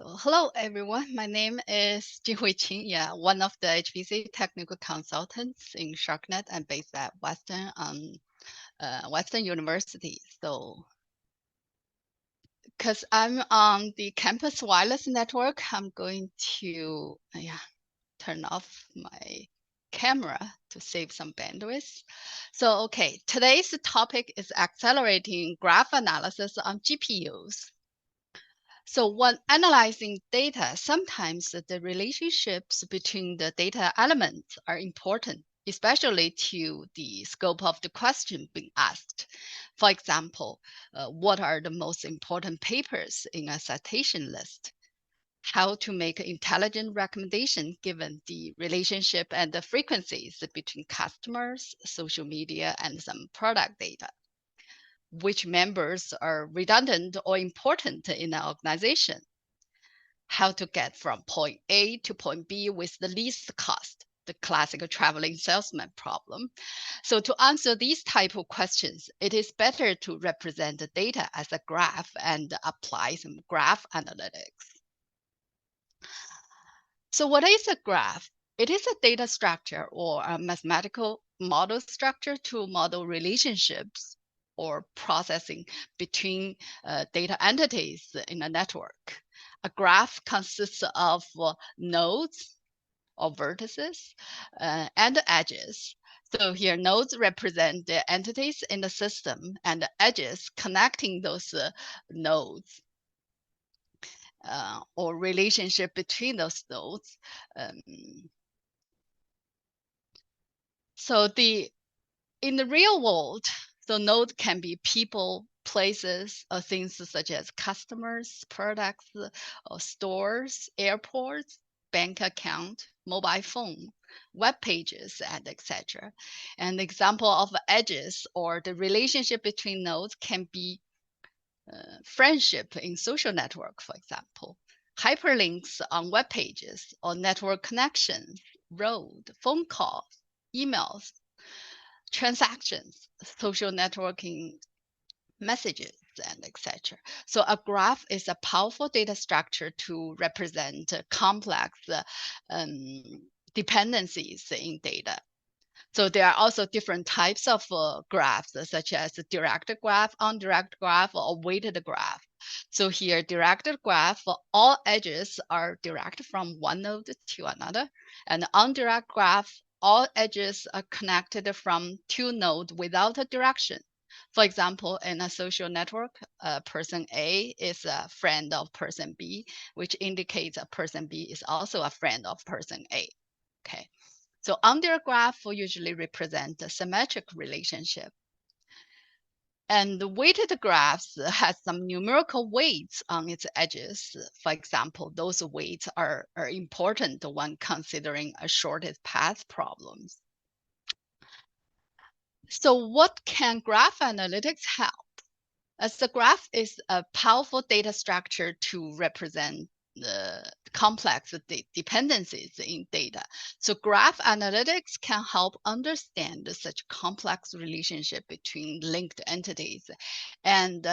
So, hello everyone. My name is Jinhui Qin. Yeah, one of the HPC technical consultants in SharkNet and based at Western University. So, because I'm on the campus wireless network, I'm going to turn off my camera to save some bandwidth. So, okay, today's topic is accelerating graph analysis on GPUs. So when analyzing data, sometimes the relationships between the data elements are important, especially to the scope of the question being asked. For example, what are the most important papers in a citation list? How to make intelligent recommendation given the relationship and the frequencies between customers, social media, and some product data. Which members are redundant or important in an organization? How to get from point A to point B with the least cost, the classical traveling salesman problem. So to answer these type of questions, it is better to represent the data as a graph and apply some graph analytics. So what is a graph? It is a data structure or a mathematical model structure to model relationships or processing between data entities in a network. A graph consists of nodes or vertices and edges. So here nodes represent the entities in the system and the edges connecting those nodes or relationship between those nodes. So in the real world, the node can be people, places, or things such as customers, products, or stores, airports, bank account, mobile phone, web pages, and etc. An example of edges or the relationship between nodes can be friendship in social network, for example, hyperlinks on web pages or network connections, road, phone calls, emails, transactions, social networking messages, and etc. So a graph is a powerful data structure to represent complex dependencies in data. So there are also different types of graphs, such as direct graph, indirect graph, or weighted graph. So here, direct graph, all edges are direct from one node to another. And indirect graph, all edges are connected from two nodes without a direction. For example, in a social network, person A is a friend of person B, which indicates a person B is also a friend of person A. Okay. So indirect graph will usually represent a symmetric relationship. And the weighted graphs has some numerical weights on its edges. For example, those weights are important when considering a shortest path problems. So what can graph analytics help? As the graph is a powerful data structure to represent the complex dependencies in data. So graph analytics can help understand such complex relationship between linked entities and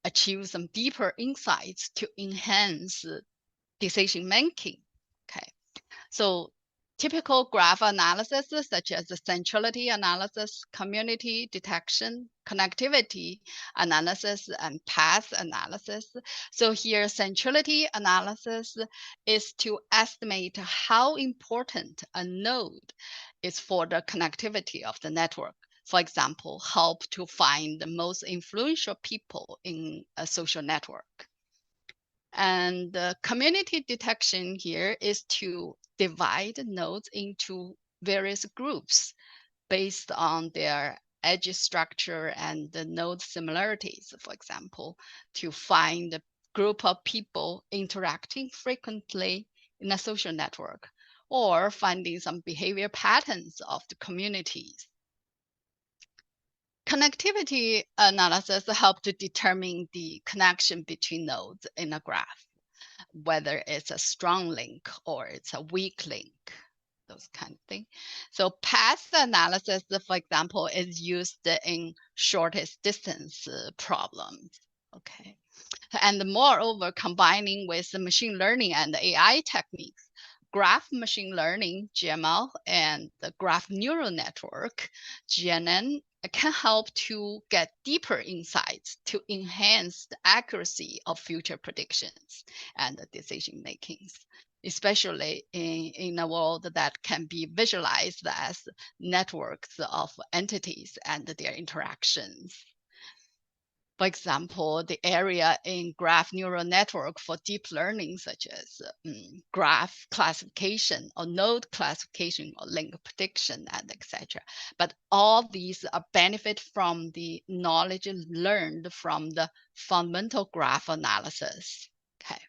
achieve some deeper insights to enhance decision making. Okay, so typical graph analysis, such as the centrality analysis, community detection, connectivity analysis, and path analysis. So here, centrality analysis is to estimate how important a node is for the connectivity of the network. For example, help to find the most influential people in a social network. And the community detection here is to divide nodes into various groups based on their edge structure and the node similarities, for example, to find a group of people interacting frequently in a social network or finding some behavior patterns of the communities. Connectivity analysis helps to determine the connection between nodes in a graph, whether it's a strong link or it's a weak link, those kind of things. So path analysis, for example, is used in shortest distance problems. Okay. And moreover, combining with the machine learning and AI techniques, graph machine learning, GML, and the graph neural network, GNN, can help to get deeper insights to enhance the accuracy of future predictions and decision makings, especially in a world that can be visualized as networks of entities and their interactions. For example, the area in graph neural network for deep learning, such as graph classification or node classification or link prediction and etc. But all these benefit from the knowledge learned from the fundamental graph analysis. Okay.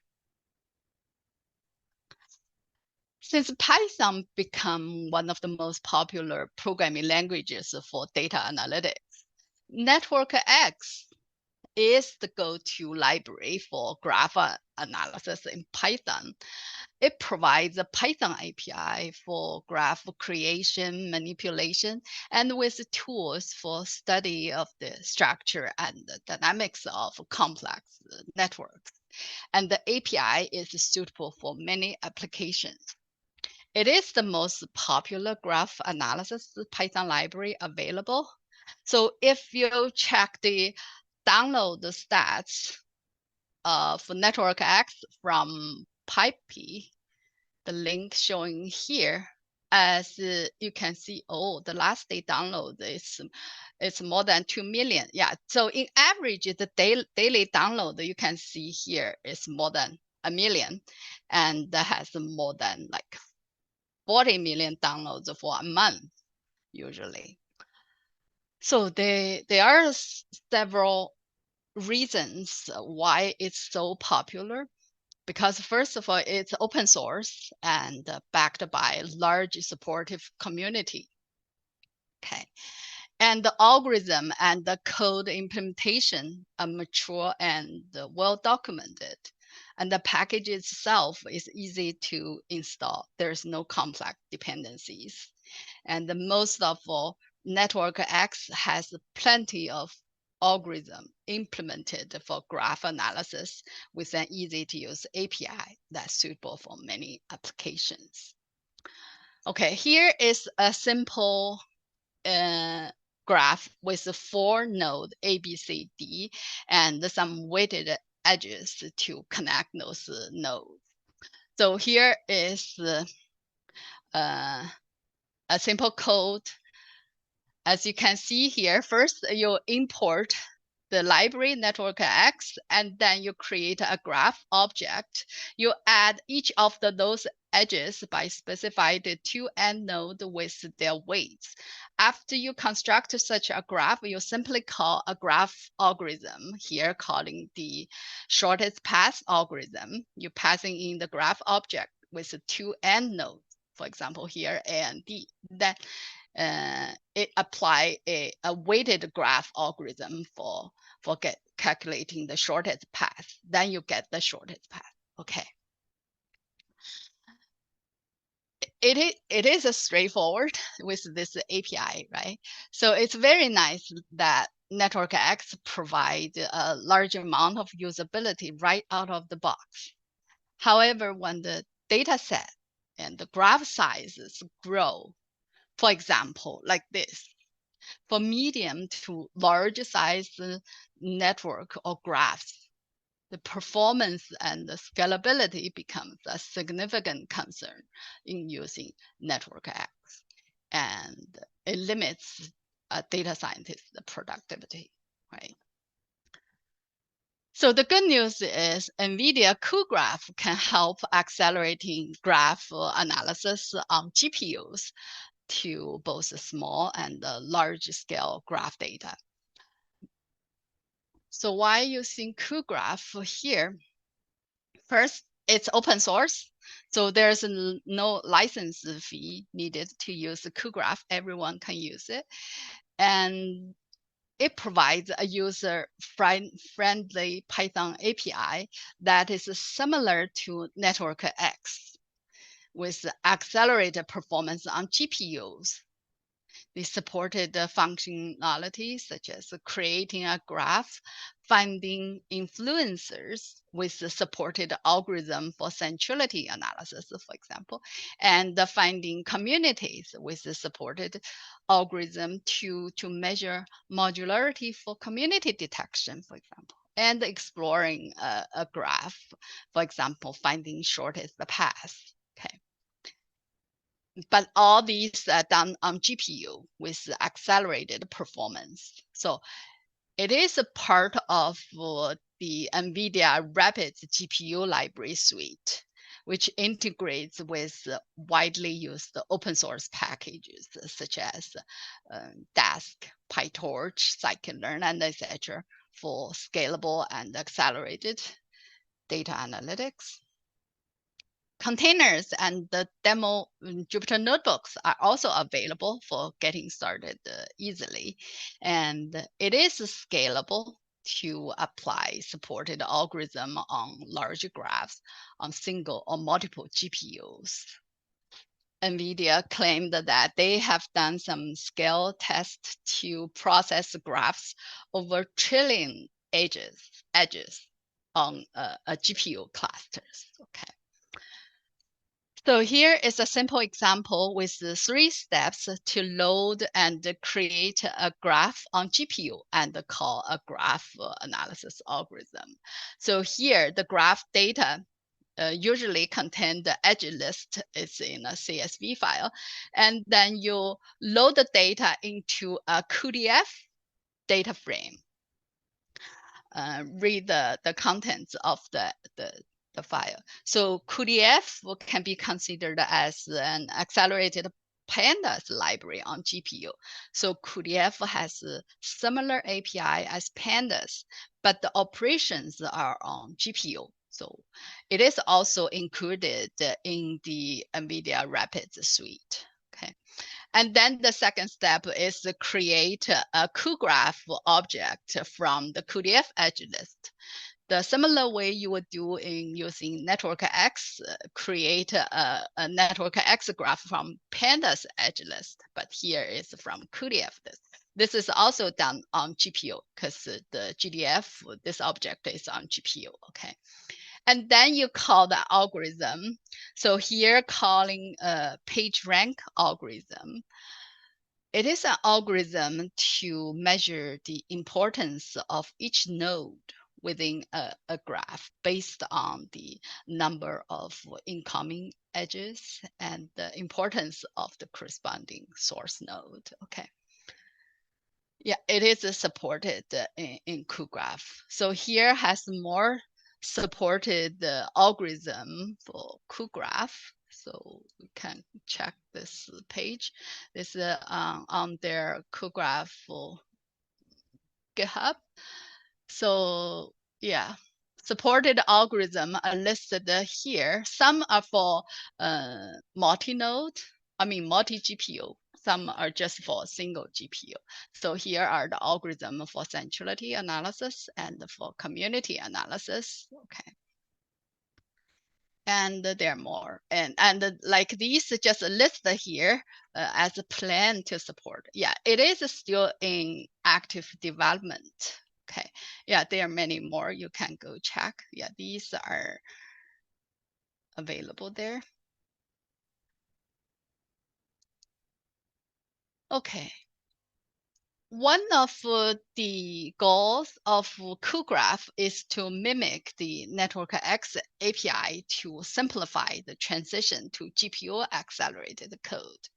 Since Python become one of the most popular programming languages for data analytics, NetworkX is the go-to library for graph analysis in Python. It provides a Python API for graph creation, manipulation, and with tools for study of the structure and the dynamics of complex networks. And the API is suitable for many applications. It is the most popular graph analysis Python library available. So if you check the download the stats for NetworkX from PyPy, the link showing here, as you can see, the last day download is it's more than 2 million. Yeah, so in average, the daily download you can see here is more than 1 million, and that has more than like 40 million downloads for a month usually. So there are several reasons why it's so popular. Because first of all, it's open source and backed by a large supportive community. Okay. And the algorithm and the code implementation are mature and well documented. And the package itself is easy to install. There's no complex dependencies. And most of all, NetworkX has plenty of algorithm implemented for graph analysis with an easy-to-use API that's suitable for many applications. Okay, here is a simple graph with 4 nodes, A, B, C, D, and some weighted edges to connect those nodes. So here is a simple code. As you can see here, first you import the library NetworkX, and then you create a graph object. You add each of those edges by specified 2 end nodes with their weights. After you construct such a graph, you simply call a graph algorithm, here calling the shortest path algorithm. You're passing in the graph object with 2 end nodes, for example, here A and D. Then it apply a weighted graph algorithm for calculating the shortest path. Then you get the shortest path. Okay. It is a straightforward with this API, right? So it's very nice that NetworkX provides a large amount of usability right out of the box. However, when the data set and the graph sizes grow, for example, like this, for medium to large size network or graphs, the performance and the scalability becomes a significant concern in using NetworkX, and it limits a data scientist's productivity, right? So the good news is NVIDIA cuGraph can help accelerating graph analysis on GPUs to both small and large scale graph data. So why using cuGraph here? First, it's open source. So there's no license fee needed to use the cuGraph. Everyone can use it. And it provides a user-friendly Python API that is similar to NetworkX with accelerated performance on GPUs. the supported functionalities such as creating a graph, finding influencers with the supported algorithm for centrality analysis, for example, and finding communities with the supported algorithm to measure modularity for community detection, for example, and exploring a graph, for example, finding shortest path. Okay. But all these are done on GPU with accelerated performance. So it is a part of the NVIDIA Rapid GPU library suite, which integrates with widely used open source packages such as Dask, PyTorch, Scikit-learn, and etc. for scalable and accelerated data analytics. Containers and the demo Jupyter notebooks are also available for getting started easily. And it is scalable to apply supported algorithm on large graphs on single or multiple GPUs. NVIDIA claimed that they have done some scale tests to process graphs over trillion edges on a GPU clusters. Okay. So here is a simple example with the 3 steps to load and create a graph on GPU and call a graph analysis algorithm. So here the graph data usually contain the edge list is in a CSV file, and then you load the data into a cuDF data frame. Read the contents of the file. So cuDF can be considered as an accelerated pandas library on GPU. So cuDF has a similar API as pandas, but the operations are on GPU. So it is also included in the NVIDIA Rapid suite. Okay. And then the second step is to create a cuGraph object from the cuDF edge list. The similar way you would do in using NetworkX, create a NetworkX graph from pandas edge list, but here is from cuDF list. This is also done on GPU because the GDF, this object is on GPU, okay? And then you call the algorithm. So here calling a PageRank algorithm. It is an algorithm to measure the importance of each node within a graph based on the number of incoming edges and the importance of the corresponding source node. Okay. Yeah, it is supported in cuGraph. So here has more supported algorithm for cuGraph. So we can check this page. This is on their cuGraph for GitHub. So yeah, supported algorithm are listed here. Some are for multi-node, multi-GPU. Some are just for a single GPU. So here are the algorithm for centrality analysis and for community analysis. Okay. And there are more. And like these just listed here as a plan to support. Yeah, it is still in active development. Okay. Yeah, there are many more. You can go check. Yeah, these are available there. Okay. One of the goals of cuGraph is to mimic the NetworkX API to simplify the transition to GPU-accelerated code.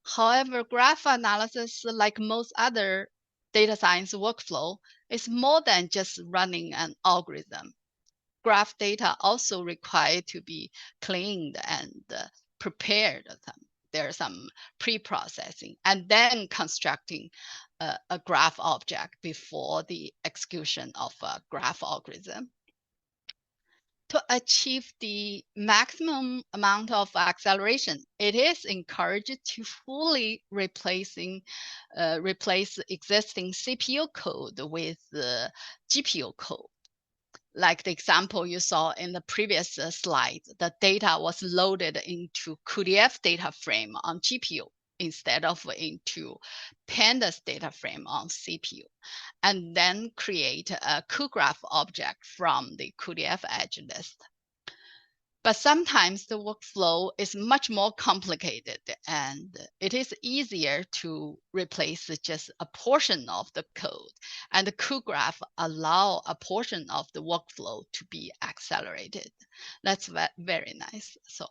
However, graph analysis, like most other data science workflow, is more than just running an algorithm. Graph data also require to be cleaned and prepared. There's some pre-processing and then constructing a graph object before the execution of a graph algorithm. To achieve the maximum amount of acceleration, it is encouraged to fully replace existing CPU code with GPU code. Like the example you saw in the previous slide, the data was loaded into cuDF data frame on GPU. instead of into pandas data frame on CPU, and then create a cuGraph object from the cuDF edge list. But sometimes the workflow is much more complicated, and it is easier to replace just a portion of the code. And the cuGraph allow a portion of the workflow to be accelerated. That's very nice. So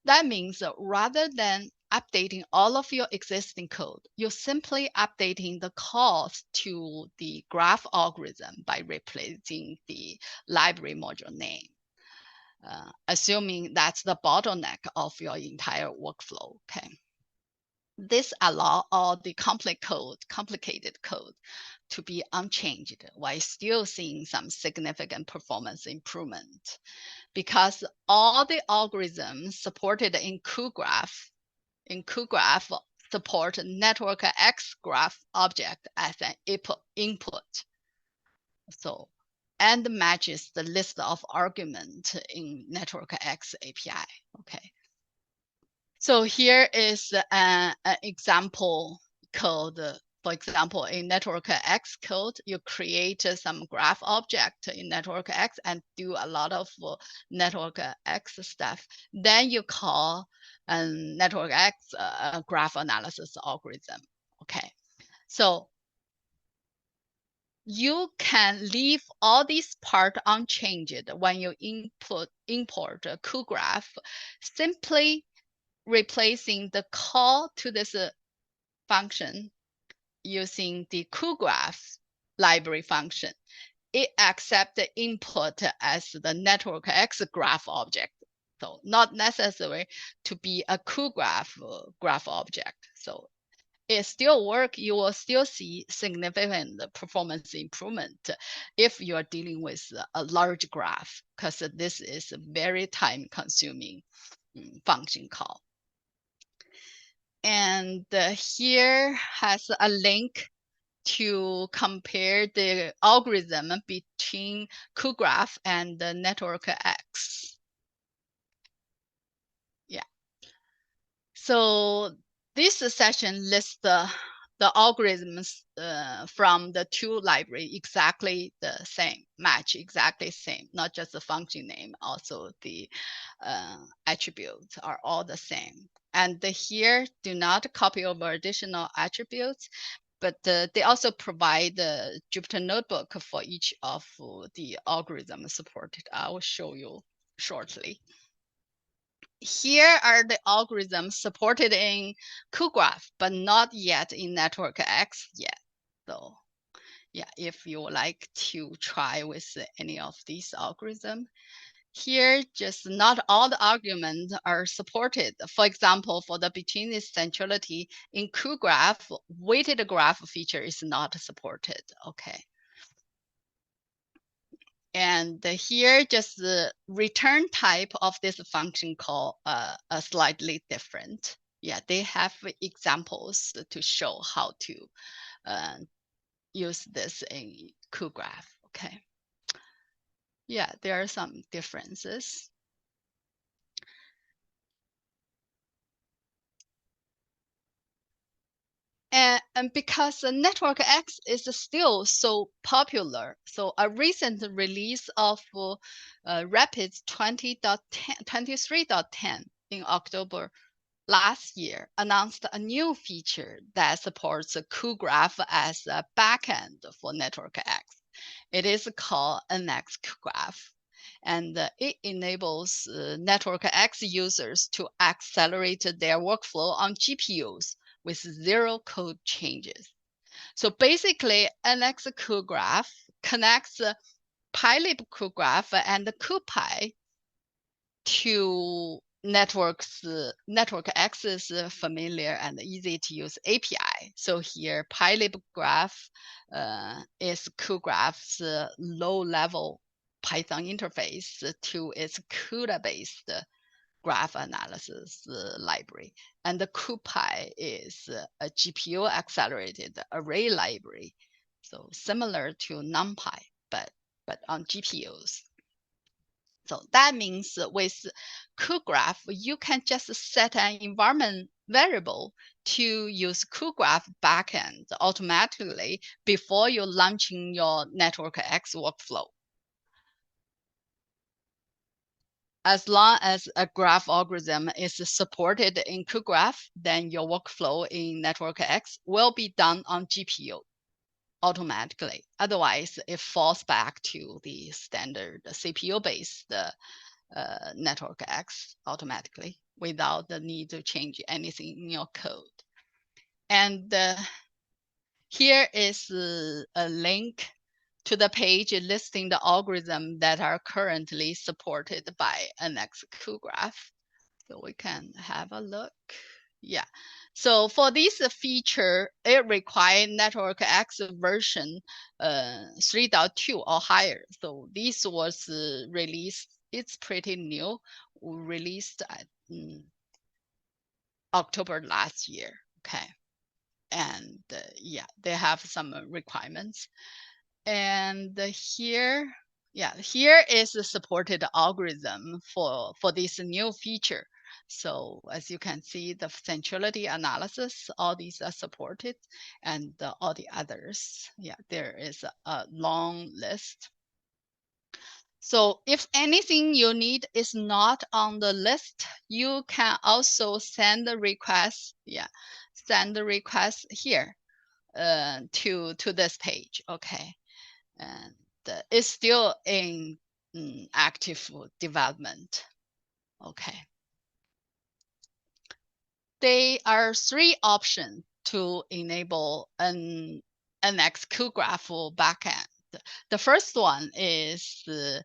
that means rather than updating all of your existing code, you're simply updating the calls to the graph algorithm by replacing the library module name. Assuming that's the bottleneck of your entire workflow. Okay. This allows all the complicated code to be unchanged while still seeing some significant performance improvement, because all the algorithms supported in cuGraph support NetworkX graph object as an input. So, and matches the list of arguments in NetworkX API. Okay. So here is an example code. For example, in NetworkX code, you create some graph object in NetworkX and do a lot of NetworkX stuff. Then you call NetworkX graph analysis algorithm. Okay. So you can leave all these parts unchanged when you import a cuGraph, simply replacing the call to this function using the cuGraph library function. It accepts the input as the NetworkX graph object. So not necessary to be a cuGraph graph object. So it still works. You will still see significant performance improvement if you are dealing with a large graph, because this is a very time-consuming function call. And here has a link to compare the algorithm between cuGraph and the NetworkX. Yeah. So this session lists the algorithms from the two library exactly the same, match exactly same, not just the function name, also the attributes are all the same. And here, do not copy over additional attributes, but they also provide the Jupyter Notebook for each of the algorithms supported. I will show you shortly. Here are the algorithms supported in cuGraph, but not yet in NetworkX yet. So yeah, if you would like to try with any of these algorithms, here just not all the arguments are supported. For example, for the between centrality in cuGraph, weighted graph feature is not supported. Okay. And here, just the return type of this function call are slightly different. Yeah, they have examples to show how to use this in cuGraph. Okay. Yeah, there are some differences. And because the NetworkX is still so popular, so a recent release of Rapids 23.10 in October last year announced a new feature that supports cuGraph as a backend for NetworkX. It is called NX-cuGraph, and it enables NetworkX users to accelerate their workflow on GPUs with zero code changes. So basically, NX-cuGraph connects PyLib-cuGraph and cuPy to NetworkX's familiar and easy to use API. So here, PyLib-graph is cuGraph's low-level Python interface to its CUDA-based graph analysis library. And the cuPy is a GPU-accelerated array library, so similar to NumPy, but on GPUs. So that means with cuGraph, you can just set an environment variable to use cuGraph backend automatically before you launching your NetworkX workflow. As long as a graph algorithm is supported in cuGraph, then your workflow in NetworkX will be done on GPU automatically. Otherwise, it falls back to the standard CPU-based NetworkX automatically without the need to change anything in your code. And here is a link to the page listing the algorithms that are currently supported by NX-cuGraph. So we can have a look. Yeah. So for this feature, it requires NetworkX version 3.2 or higher. So this was released, it's pretty new, released at October last year. Okay. And yeah, they have some requirements. And here, yeah, here is the supported algorithm for this new feature. So as you can see, the centrality analysis, all these are supported, and all the others, yeah, there is a long list. So if anything you need is not on the list, you can also send the request, yeah, send the request here to this page, okay? And it's still in active development. Okay. There are 3 options to enable an NX-cuGraph backend. The first one is the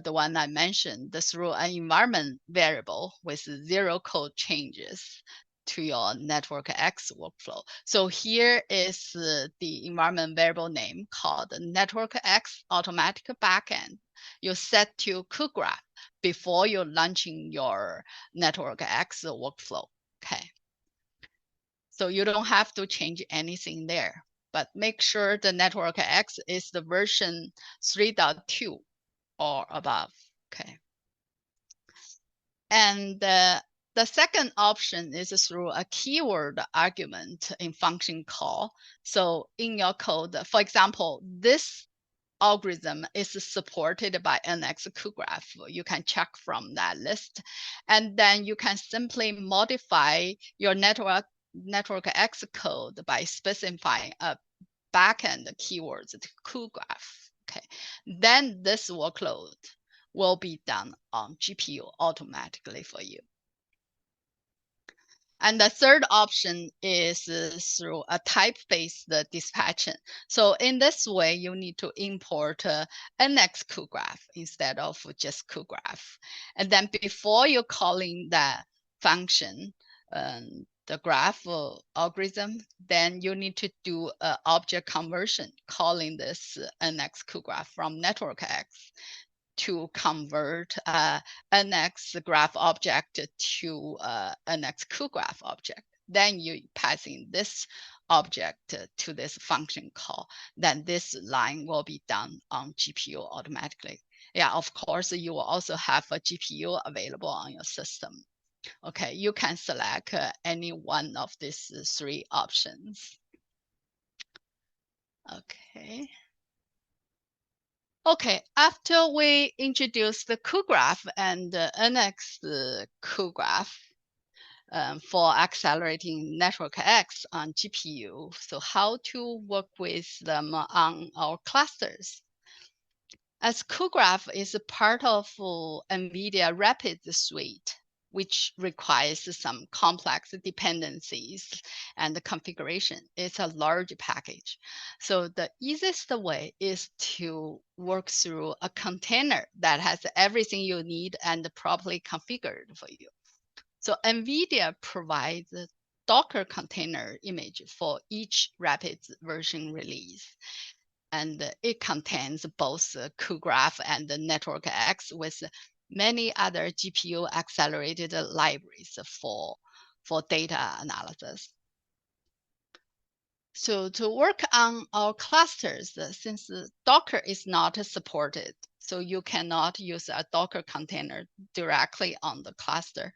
one I mentioned, through an environment variable with 0 code changes to your NetworkX workflow. So here is the environment variable name called NetworkX automatic backend. You set to cuGraph before you're launching your NetworkX workflow. Okay. So you don't have to change anything there, but make sure the NetworkX is the version 3.2 or above. Okay. And the second option is through a keyword argument in function call. So in your code, for example, this algorithm is supported by NX-cuGraph. You can check from that list. And then you can simply modify your NetworkX code by specifying a backend keywords to cuGraph. Okay. Then this workload will be done on GPU automatically for you. And the third option is through a type-based dispatching. So in this way, you need to import NX-cuGraph instead of just cuGraph. And then before you calling that function, the graph algorithm, then you need to do an object conversion calling this NX-cuGraph from NetworkX to convert NX-graph object to NX-cuGraph object. Then you passing this object to this function call. Then this line will be done on GPU automatically. Yeah, of course, you will also have a GPU available on your system. Okay, you can select any one of these 3 options. Okay. Okay, after we introduce the cuGraph and the NX-cuGraph for accelerating NetworkX on GPU, so how to work with them on our clusters? As cuGraph is a part of NVIDIA Rapid Suite, which requires some complex dependencies and configuration. It's a large package. So the easiest way is to work through a container that has everything you need and properly configured for you. So NVIDIA provides a Docker container image for each Rapid version release. And it contains both cuGraph and NetworkX with many other GPU accelerated libraries for data analysis. So to work on our clusters, since Docker is not supported, so you cannot use a Docker container directly on the cluster.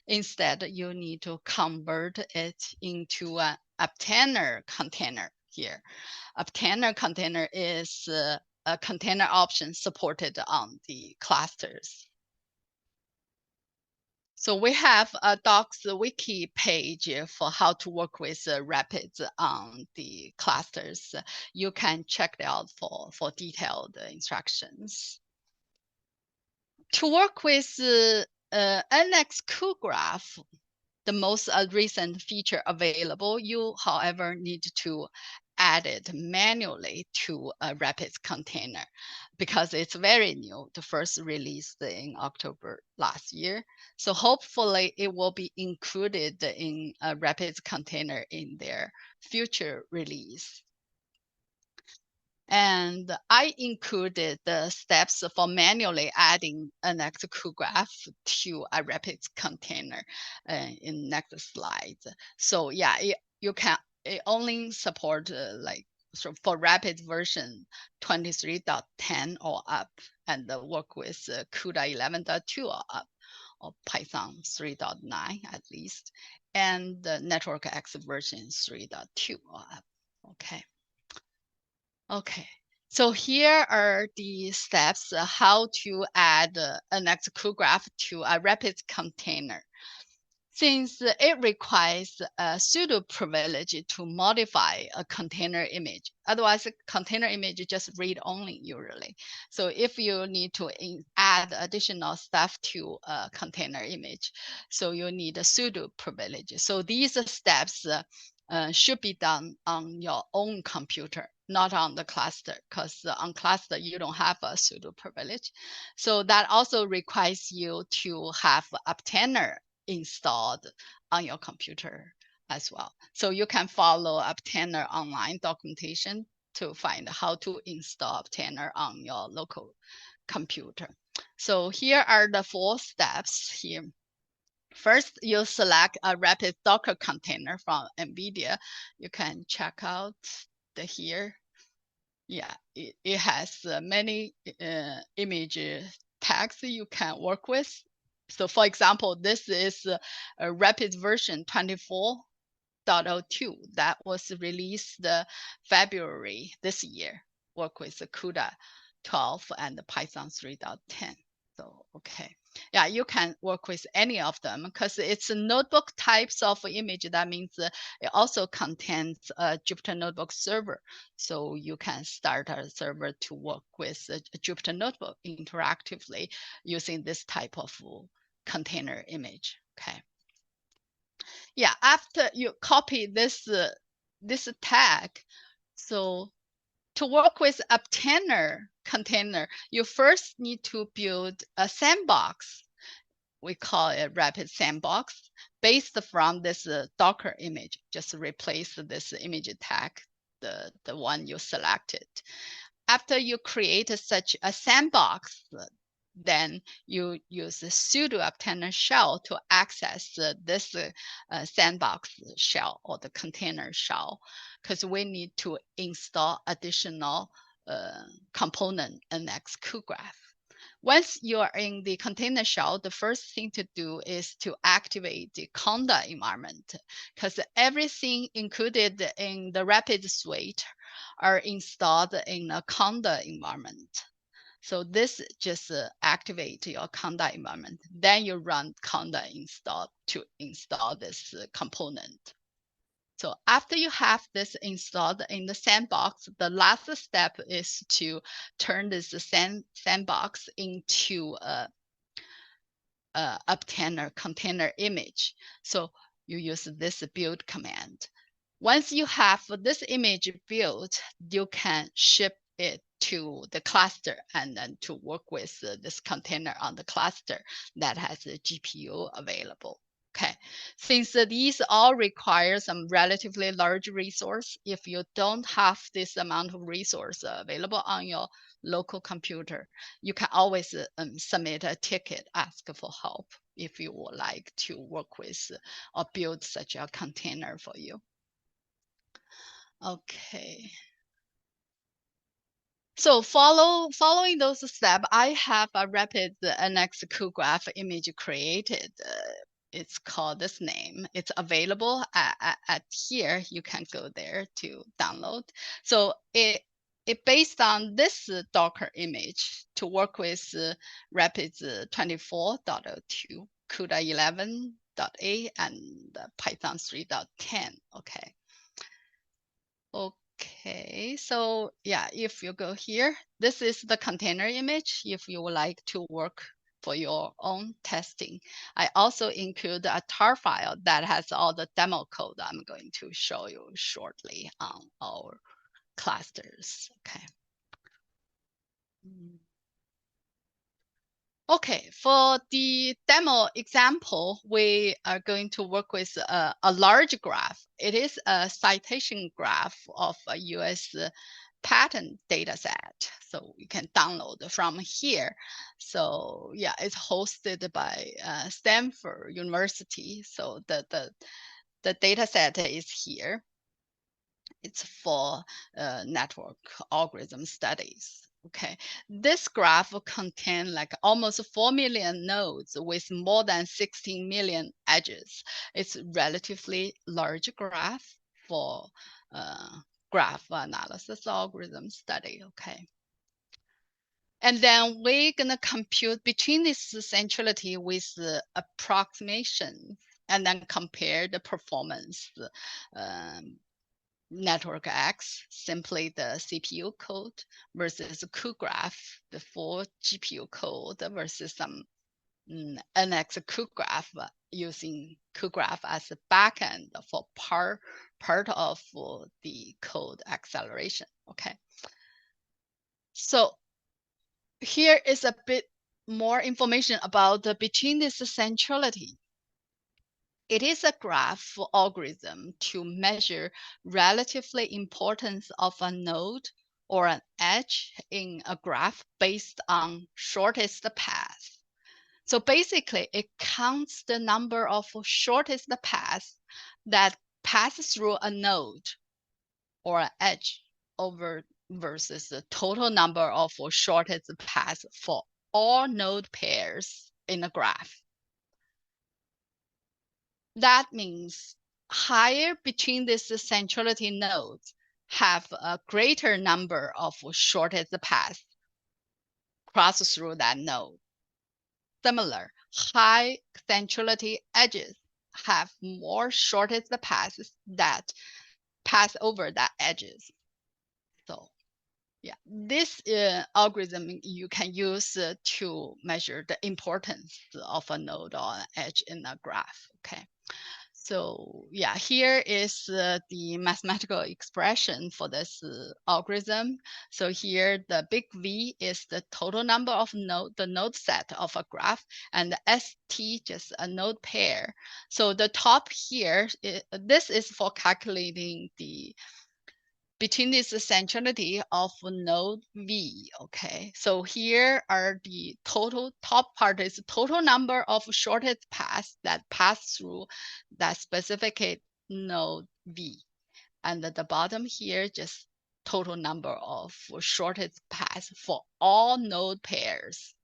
Instead, you need to convert it into an obtainer container here. Obtainer container is a container option supported on the clusters. So we have a docs wiki page for how to work with rapids on the clusters. You can check it out for detailed instructions. To work with NX-cuGraph, the most recent feature available, you, however, need to add it manually to a Rapids container because it's very new, the first released in October last year. So hopefully it will be included in a Rapids container in their future release. And I included the steps for manually adding an NX-cuGraph to a Rapids container in next slide. So yeah, it only support so for Rapids version 23.10 or up, and work with CUDA 11.2 or up, or Python 3.9 at least, and the NetworkX version 3.2 or up. Okay. Okay, so here are the steps how to add an NX-cuGraph to a Rapids container. Since it requires a pseudo privilege to modify a container image, otherwise a container image just read only usually. So if you need to add additional stuff to a container image, so you need a pseudo privilege. So these steps should be done on your own computer, not on the cluster, because on cluster you don't have a pseudo privilege. So that also requires you to have obtainer installed on your computer as well. So you can follow Obtainer online documentation to find how to install Obtainer on your local computer. So here are the 4 steps here. First, you select a Rapid Docker container from NVIDIA. You can check out the here. Yeah, it has many image tags you can work with. So for example, this is a Rapid version 24.02 that was released February this year. Work with the CUDA 12 and the Python 3.10. So, okay. Yeah, you can work with any of them because it's a notebook types of image. That means it also contains a Jupyter Notebook server. So you can start a server to work with a Jupyter Notebook interactively using this type of container image. Okay. Yeah, after you copy this tag, so to work with Obtainer container, you first need to build a sandbox. We call it Rapid Sandbox, based from this Docker image. Just replace this image tag, the one you selected. After you create such a sandbox, then you use the sudo obtainer shell to access this sandbox shell or the container shell, because we need to install additional component NX-cuGraph. Once you are in the container shell, the first thing to do is to activate the Conda environment, because everything included in the Rapid suite are installed in a Conda environment. So this just activate your Conda environment. Then you run Conda install to install this component. So after you have this installed in the sandbox, the last step is to turn this sandbox into a Obtainer container image. So you use this build command. Once you have this image built, you can ship it to the cluster and then to work with this container on the cluster that has a GPU available. Okay, since these all require some relatively large resource, if you don't have this amount of resource available on your local computer, you can always submit a ticket, ask for help if you would like to work with or build such a container for you. Okay. So following those steps, I have a Rapid NX-cuGraph image created. it's called this name. It's available at here. You can go there to download. So it based on this Docker image to work with Rapids 24.02, CUDA 11.8, and Python 3.10. Okay. Okay, so yeah, if you go here, this is the container image if you would like to work for your own testing. I also include a tar file that has all the demo code I'm going to show you shortly on our clusters. Okay. Okay, for the demo example, we are going to work with a large graph. It is a citation graph of a US patent data set. So you can download from here. So yeah, it's hosted by Stanford University. So the data set is here. It's for network algorithm studies. Okay, this graph will contain like almost 4 million nodes with more than 16 million edges. It's relatively large graph for graph analysis algorithm study. Okay. And then we're gonna compute between this centrality with the approximation and then compare the performance. NetworkX, simply the CPU code, versus cuGraph, the full GPU code, versus some NX-cuGraph using cuGraph as a backend for part of the code acceleration. Okay. So here is a bit more information about between this centrality. It is a graph algorithm to measure relatively importance of a node or an edge in a graph based on shortest path. So basically, it counts the number of shortest paths that pass through a node or an edge over versus the total number of shortest paths for all node pairs in a graph. That means higher between these centrality nodes have a greater number of shortest paths cross through that node. Similar, high centrality edges have more shortest paths that pass over that edges. So yeah, this algorithm you can use to measure the importance of a node or an edge in a graph. Okay. So yeah, here is the mathematical expression for this algorithm. So here the big V is the total number of the node set of a graph, and the ST just a node pair. So the top here, this is for calculating the between this centrality of node V. Okay, so here are the total, top part is total number of shortest paths that pass through that specific node V. And at the bottom here, just total number of shortest paths for all node pairs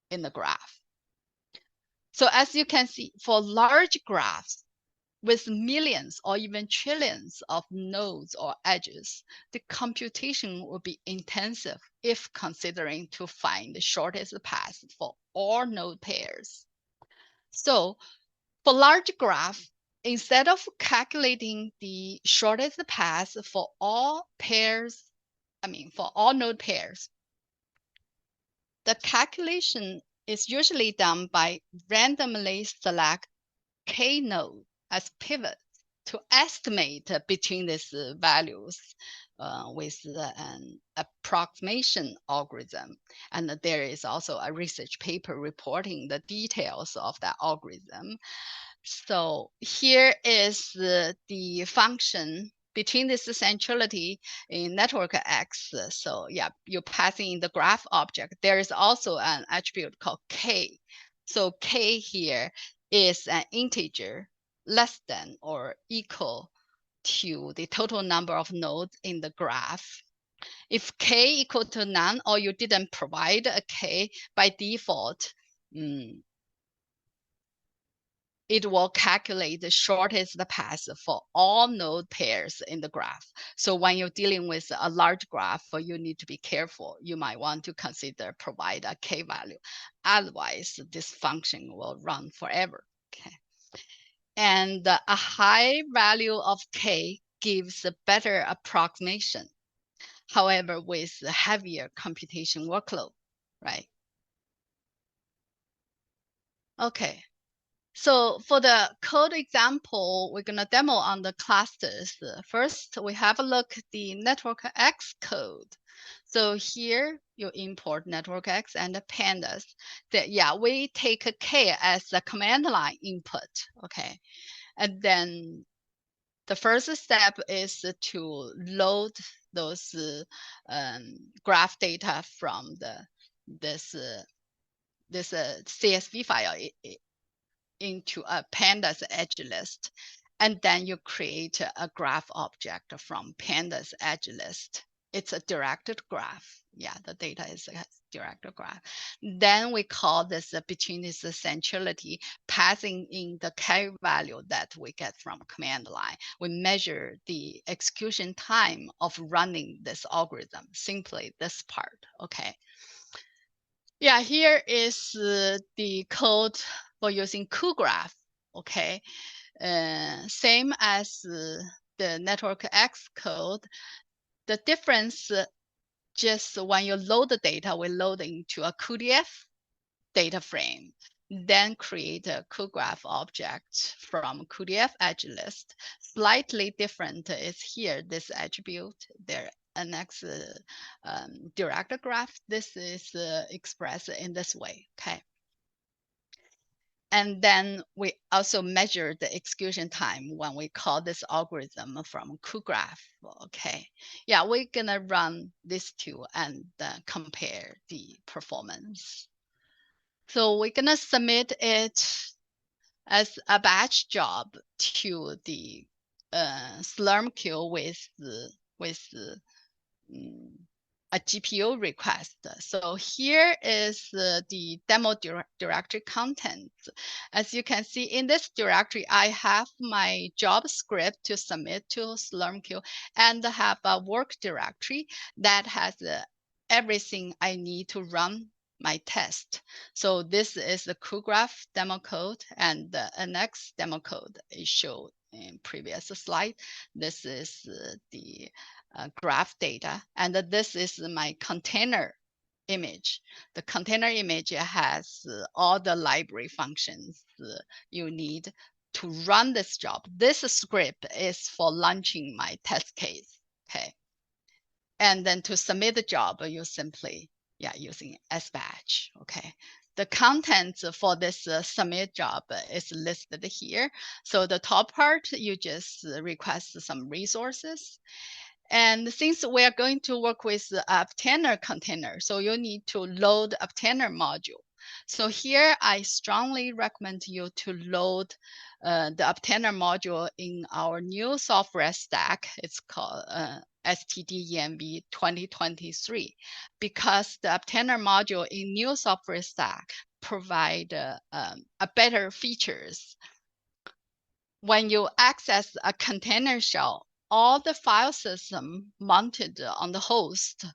in the graph. So as you can see, for large graphs, with millions or even trillions of nodes or edges, the computation will be intensive if considering to find the shortest path for all node pairs. So for large graph, instead of calculating the shortest path for all pairs, for all node pairs, the calculation is usually done by randomly select k node as pivots to estimate between these values with an approximation algorithm. And there is also a research paper reporting the details of that algorithm. So here is the function between this centrality in NetworkX. So yeah, you're passing in the graph object. There is also an attribute called k. So k here is an integer less than or equal to the total number of nodes in the graph. If k equal to none, or you didn't provide a k by default, it will calculate the shortest path for all node pairs in the graph. So when you're dealing with a large graph, you need to be careful. You might want to consider provide a k value. Otherwise, this function will run forever. Okay. And a high value of k gives a better approximation. However, with heavier computation workload, right? Okay. So for the code example, we're going to demo on the clusters. First, we have a look at the NetworkX code. So here you import NetworkX and the pandas. We take a K as the command line input. Okay. And then the first step is to load those graph data from this CSV file into a pandas edge list. And then you create a graph object from pandas edge list. It's a directed graph. Yeah, the data is a directed graph. Then we call this between this centrality, passing in the k value that we get from command line. We measure the execution time of running this algorithm, simply this part, okay? Yeah, here is the code for using cuGraph, okay? Same as the NetworkX code. The difference, just when you load the data, we load into a cuDF data frame, then create a cuGraph object from cuDF edge list. Slightly different is here, this attribute, their NX direct graph. This is expressed in this way, okay? And then we also measure the execution time when we call this algorithm from cuGraph. Okay, yeah, we're gonna run these two and compare the performance. So we're gonna submit it as a batch job to the Slurm queue with a GPU request. So here is the demo directory content. As you can see in this directory, I have my job script to submit to Slurm queue and have a work directory that has everything I need to run my test. So this is the cuGraph demo code and the NX demo code is showed in previous slide. This is the graph data, and this is my container image. The container image has all the library functions you need to run this job. This script is for launching my test case, okay? And then to submit the job, you simply, using SBatch, okay? The contents for this submit job is listed here. So the top part, you just request some resources. And since we are going to work with the obtainer container, so you need to load obtainer module. So here I strongly recommend you to load the obtainer module in our new software stack. It's called STD-ENV 2023, because the obtainer module in new software stack provide a better features. When you access a container shell, all the file system mounted on the host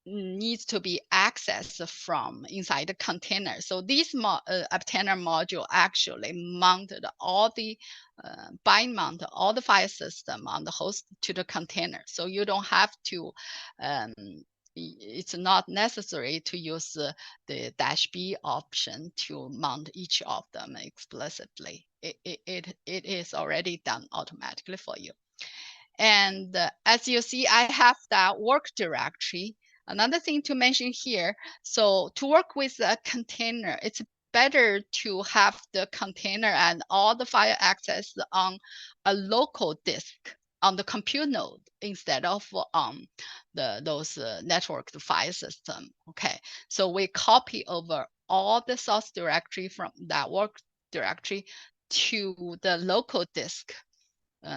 needs to be accessed from inside the container. So this obtainer module actually mounted all the bind mount all the file system on the host to the container. So you don't have to it's not necessary to use the -B option to mount each of them explicitly. It is already done automatically for you. And as you see, I have that work directory. Another thing to mention here, so to work with a container, it's better to have the container and all the file access on a local disk on the compute node instead of on those networked file system. Okay, so we copy over all the source directory from that work directory to the local disk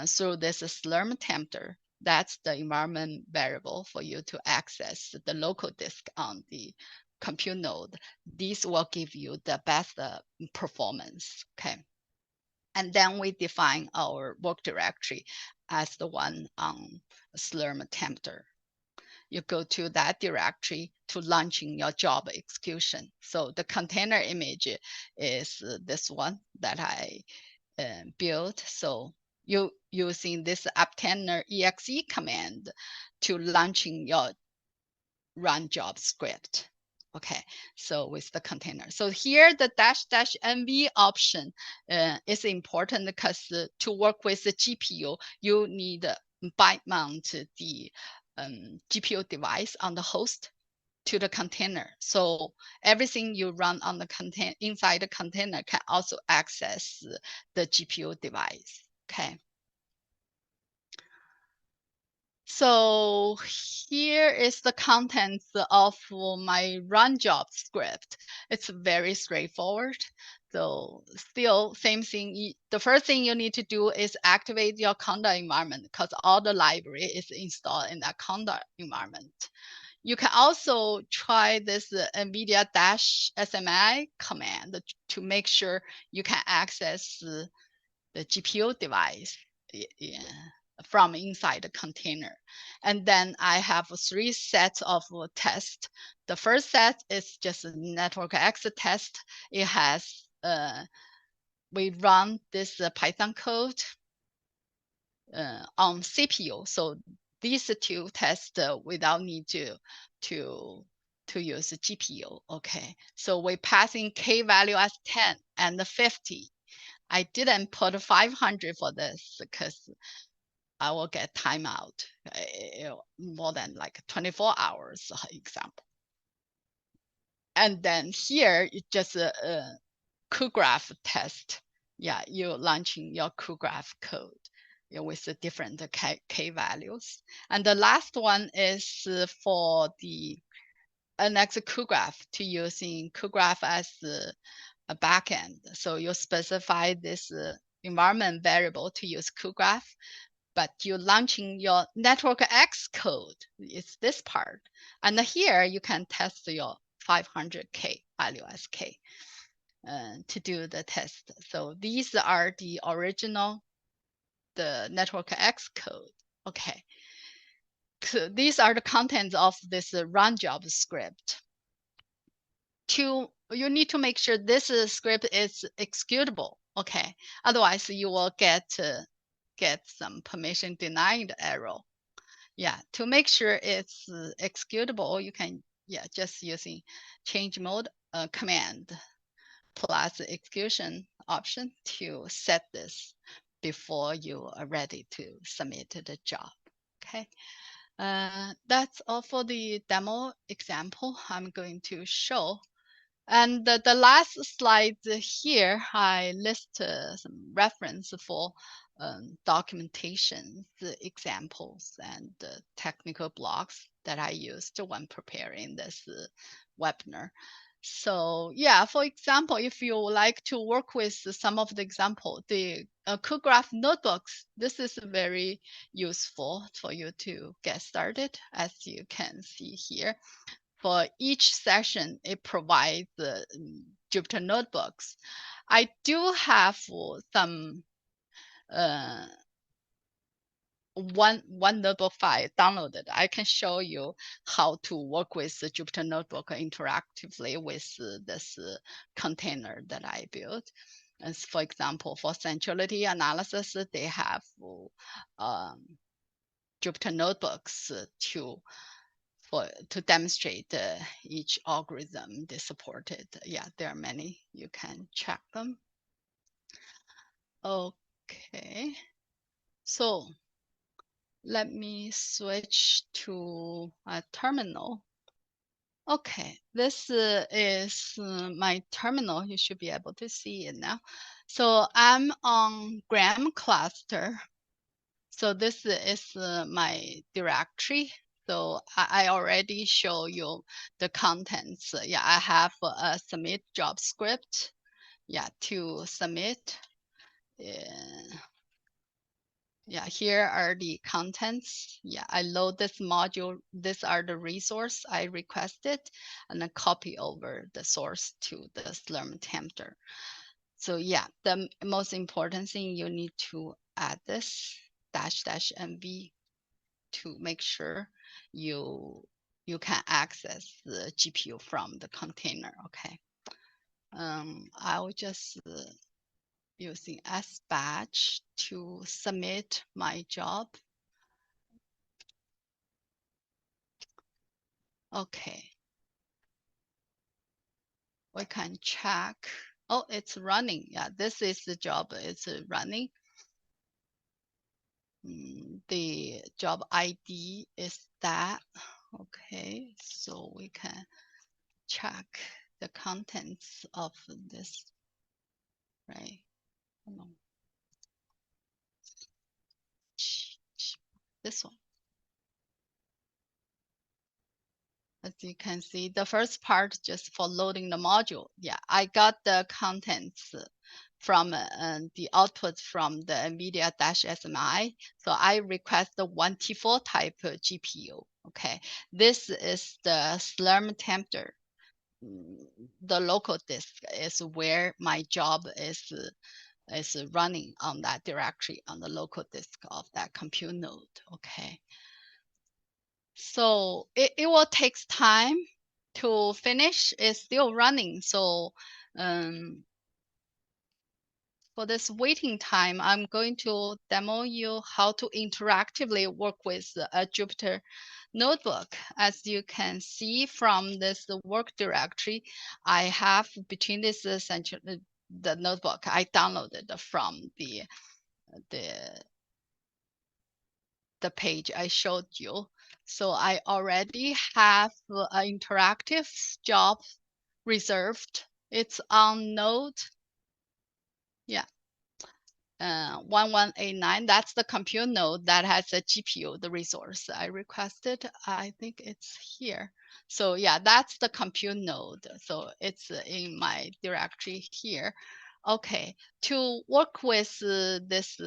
through this Slurm tempter. That's the environment variable for you to access the local disk on the compute node. These will give you the best performance. Okay. And then we define our work directory as the one on Slurm tempter. You go to that directory to launching your job execution. So the container image is this one that I built. So you using this apptainer exe command to launching your run job script. Okay, so with the container. So here the --nv option is important because to work with the GPU, you need byte mount the GPU device on the host to the container. So everything you run on the container inside the container can also access the GPU device. Okay. So here is the contents of my run job script. It's very straightforward. So still same thing. The first thing you need to do is activate your conda environment because all the library is installed in that conda environment. You can also try this NVIDIA -SMI command to make sure you can access the GPU device from inside the container. And then I have 3 sets of tests. The first set is just a NetworkX test. It has, we run this Python code on CPU. So these 2 tests without need to use the GPU. Okay, so we pass in K value as 10 and 50. I didn't put 500 for this because I will get timeout more than like 24 hours example. And then here it's just a cuGraph test. Yeah, you're launching your cuGraph code with the different K values. And the last one is for the NX-cuGraph to using cuGraph as a backend. So you specify this environment variable to use cuGraph, but you're launching your NetworkX code. It's this part. And here you can test your 500K value as K to do the test. So these are the original, the NetworkX code. Okay. So these are the contents of this run job script. You need to make sure this script is executable. Okay. Otherwise you will get some permission denied error. Yeah, to make sure it's executable, you can just using change mode command plus execution option to set this before you are ready to submit the job. Okay, that's all for the demo example I'm going to show. And the last slide here, I list some reference for documentation, the examples, and technical blocks that I used when preparing this webinar. So yeah, for example, if you like to work with some of the example, the cuGraph notebooks, this is very useful for you to get started, as you can see here. For each session, it provides the Jupyter notebooks. I do have some one notebook file downloaded. I can show you how to work with the Jupyter notebook interactively with this container that I built. As for example, for centrality analysis, they have Jupyter notebooks to demonstrate each algorithm they supported. Yeah, there are many. You can check them. Okay, so let me switch to a terminal. Okay, this is my terminal. You should be able to see it now. So I'm on Gram cluster. So this is my directory. So I already show you the contents. Yeah, I have a submit job script. Yeah, to submit Yeah, here are the contents. Yeah, I load this module. These are the resource I requested, and then copy over the source to the Slurm tempter. So yeah, the most important thing, you need to add this --mv to make sure you can access the GPU from the container. Okay. I'll just using SBatch to submit my job. Okay. We can check. Oh, it's running. Yeah, this is the job. It's running. The job ID is that. Okay, so we can check the contents of this, right? This one. As you can see, the first part just for loading the module. Yeah, I got the contents from the output from the NVIDIA -SMI. So I request the 1T4 type GPU. Okay, this is the Slurm tempter. The local disk is where my job is running on that directory on the local disk of that compute node. Okay. So it will take time to finish. It's still running. So for this waiting time, I'm going to demo you how to interactively work with a Jupyter notebook. As you can see from this work directory, I have between this the notebook I downloaded from the page I showed you. So I already have an interactive job reserved. It's on node. Yeah. 1189, that's the compute node that has a GPU, the resource I requested. I think it's here. So yeah, that's the compute node. So it's in my directory here. Okay, to work with this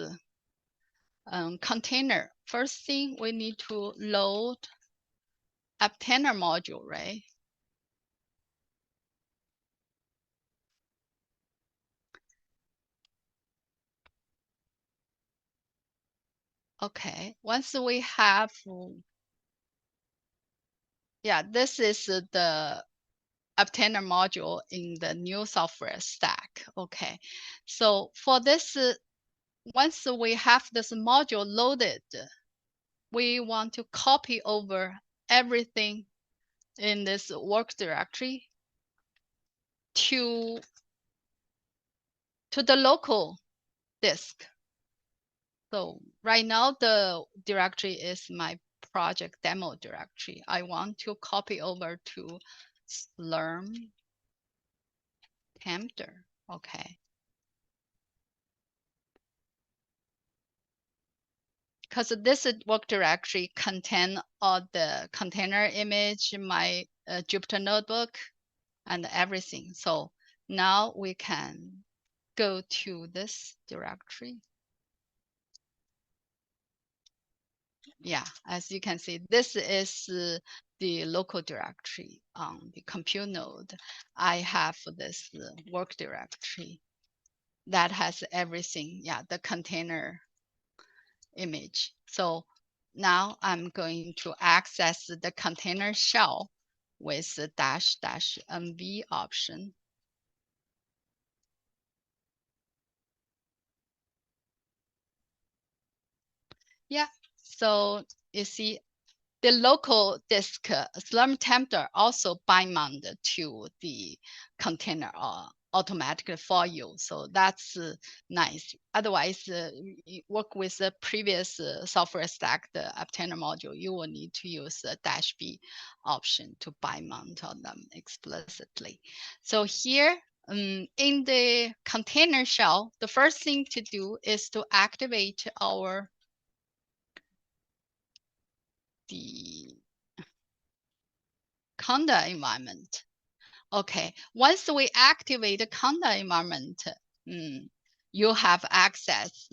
container, first thing we need to load obtainer module, right? Okay, once we have, yeah, this is the obtainer module in the new software stack. Okay, so for this, once we have this module loaded, we want to copy over everything in this work directory to the local disk. So right now the directory is my project demo directory. I want to copy over to Slurm tempter. Okay. Because this work directory contain all the container image, my Jupyter notebook, and everything. So now we can go to this directory. Yeah, as you can see, this is the local directory on the compute node. I have this work directory that has everything. Yeah, the container image. So now I'm going to access the container shell with the --mv option. Yeah, so you see the local disk Slurm tempter also bind to the container automatically for you. So that's nice. Otherwise, you work with the previous software stack, the obtainer module, you will need to use the -b option to bind on them explicitly. So here in the container shell, the first thing to do is to activate the Conda environment. Okay, once we activate the Conda environment, you have access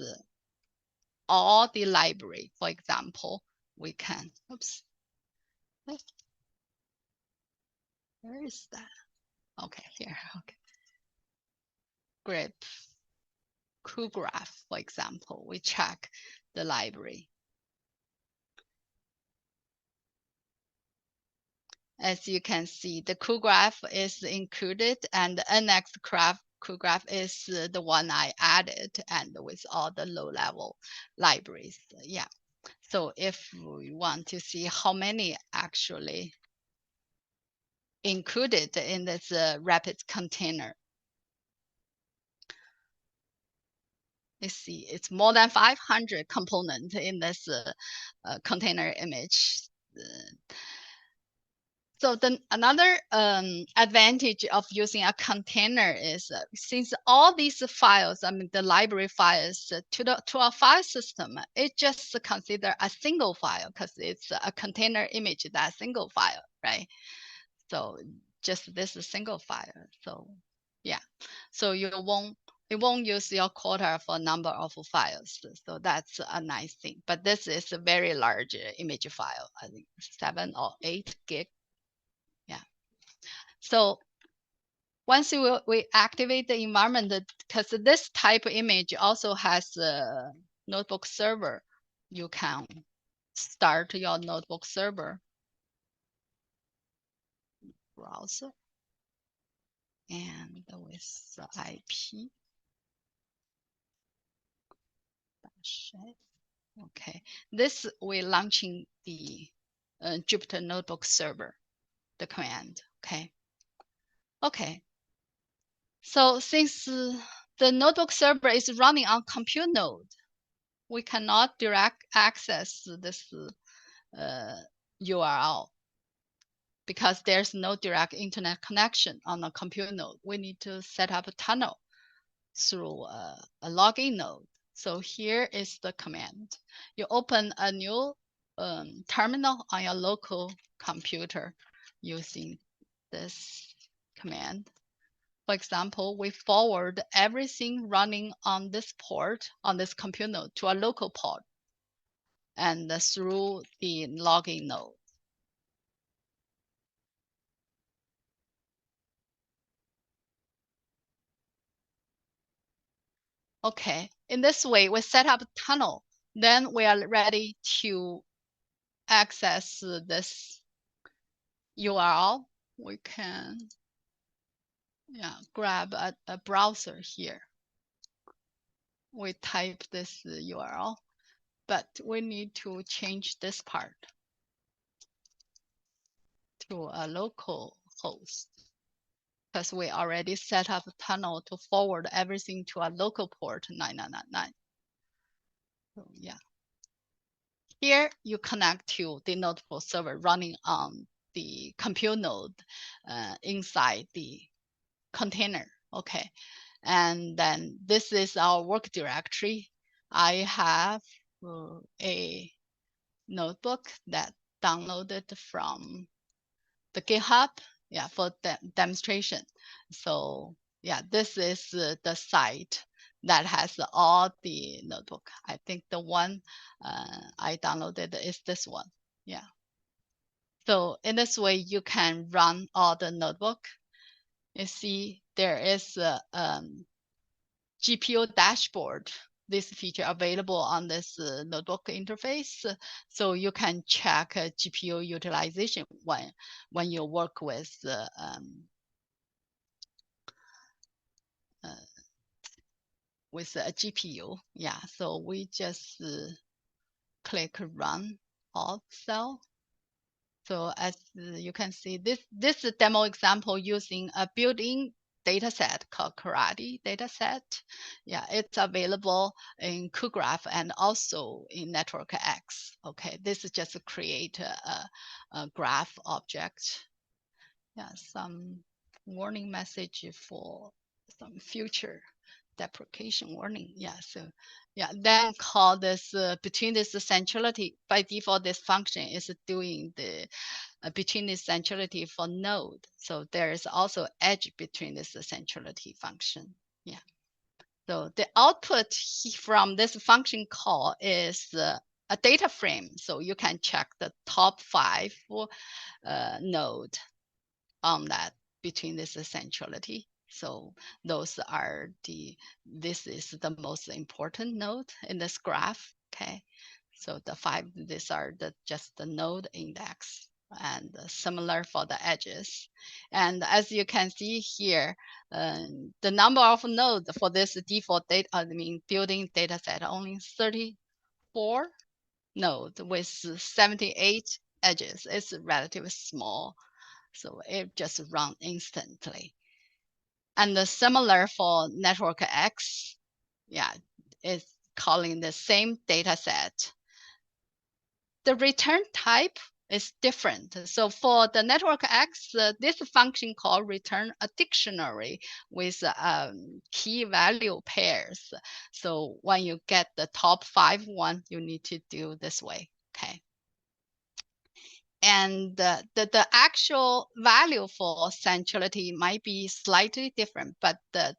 all the library. For example, we can, oops, where is that? Okay, here, okay. NX-cuGraph, for example, we check the library. As you can see, the cuGraph is included, and the NX-cuGraph is the one I added, and with all the low-level libraries. Yeah. So if we want to see how many actually included in this rapid container, you see it's more than 500 components in this container image. So then another advantage of using a container is since all these files, I mean the library files to our file system, it just consider a single file because it's a container image, that single file, right? So just this single file. So yeah, so it won't use your quota for number of files. So that's a nice thing. But this is a very large image file, I think 7 or 8 gig. Yeah. So once we activate the environment, because this type of image also has a notebook server, you can start your notebook server browser and with the IP. Okay, this we're launching the Jupyter Notebook Server, the command. Okay. So since the notebook server is running on compute node, we cannot direct access this URL because there's no direct internet connection on a compute node. We need to set up a tunnel through a login node. So here is the command. You open a new terminal on your local computer using this command. For example, we forward everything running on this port, on this compute node, to a local port and through the login node. Okay, in this way, we set up a tunnel. Then we are ready to access this URL. We can grab a browser here. We type this URL, but we need to change this part to a local host because we already set up a tunnel to forward everything to a local port 9999. So yeah. Here you connect to the notebook server running on the compute node inside the container. Okay. And then this is our work directory. I have a notebook that downloaded from the GitHub, for demonstration. So yeah, this is the site that has all the notebook. I think the one I downloaded is this one. Yeah. So in this way, you can run all the notebook. You see, there is a GPU dashboard. This feature available on this notebook interface, so you can check GPU utilization when you work with a GPU. Yeah, so we just click run all cell. So as you can see, this demo example using a built-in dataset called Karate dataset. Yeah, it's available in cuGraph and also in NetworkX. Okay, this is just to create a graph object. Yeah, some warning message for some future deprecation warning. Yeah, so yeah, then call this between this centrality. By default, this function is doing the between this centrality for node. So there is also edge between this centrality function. Yeah. So the output from this function call is a data frame. So you can check the top 5 node on that between this centrality. So those are this is the most important node in this graph. Okay. So the 5, these are just the node index, and similar for the edges. And as you can see here, the number of nodes for this default building data set only 34 nodes with 78 edges. It's relatively small, so it just runs instantly. And similar for NetworkX, yeah, it's calling the same data set. The return type is different. So for the NetworkX, this function call return a dictionary with key value pairs. So when you get the top 5 one, you need to do this way, okay? And the actual value for centrality might be slightly different, but the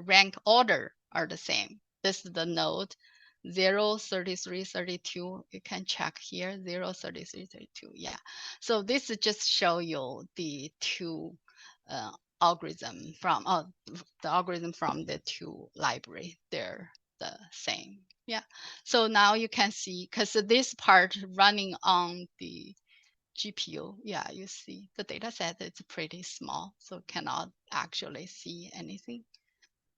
rank order are the same. This is the node 0, 33, 32. You can check here 0, 33, 32. Yeah. So this is just show you the two algorithm from the algorithm from the two library. They're the same. Yeah. So now you can see, because this part running on the GPU, yeah, you see the data set is pretty small, so cannot actually see anything.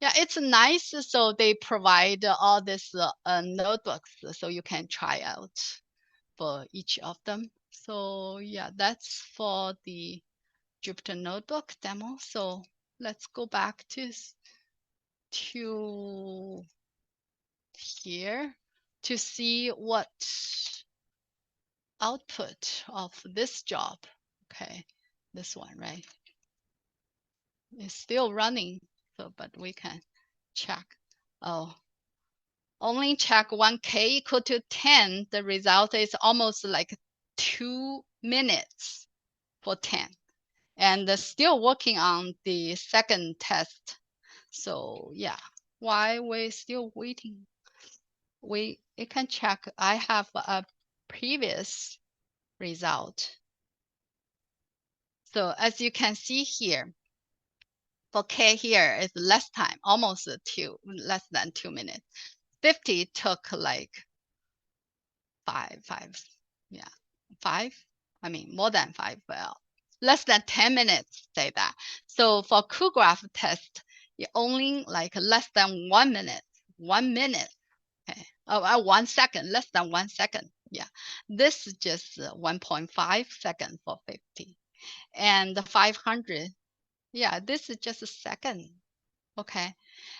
Yeah, it's nice. So they provide all this notebooks, so you can try out for each of them. So yeah, that's for the Jupyter Notebook demo. So let's go back to here to see what output of this job. Okay, this one, right? It's still running, so but we can check. Oh, only check 1K equal to 10. The result is almost like 2 minutes for 10. And still working on the second test. So yeah, why we're still waiting? You can check. I have a previous result. So as you can see here, for K here is less time, almost less than 2 minutes. 50 took like five, yeah, 5. I mean, more than 5, well, less than 10 minutes, say that. So for cuGraph test, you only like less than 1 minute, 1 minute, okay. 1 second, less than 1 second. Yeah, this is just 1.5 seconds for 50. And the 500, yeah, this is just a second. Okay.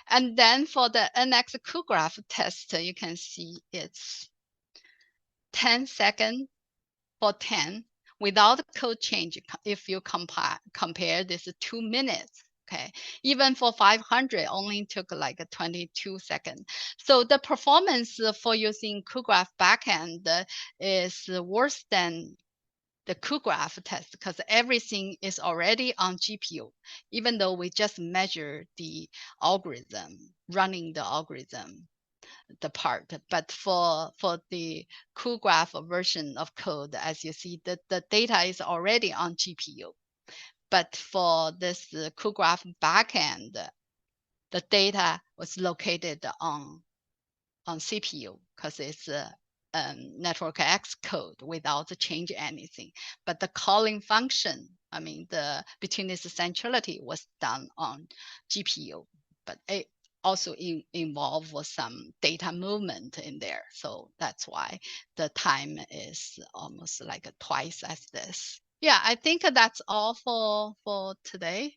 And then for the NX-cuGraph test, you can see it's 10 seconds for 10 without code change. If you compare this 2 minutes, okay. Even for 500, only took like 22 seconds. So the performance for using cuGraph backend is worse than the cuGraph test because everything is already on GPU, even though we just measure the algorithm, running the algorithm, the part. But for the cuGraph version of code, as you see, the data is already on GPU. But for this cuGraph backend, the data was located on CPU because it's NetworkX code without change anything. But the calling function, I mean, between this centrality was done on GPU, but it also involve some data movement in there. So that's why the time is almost like twice as this. Yeah, I think that's all for today.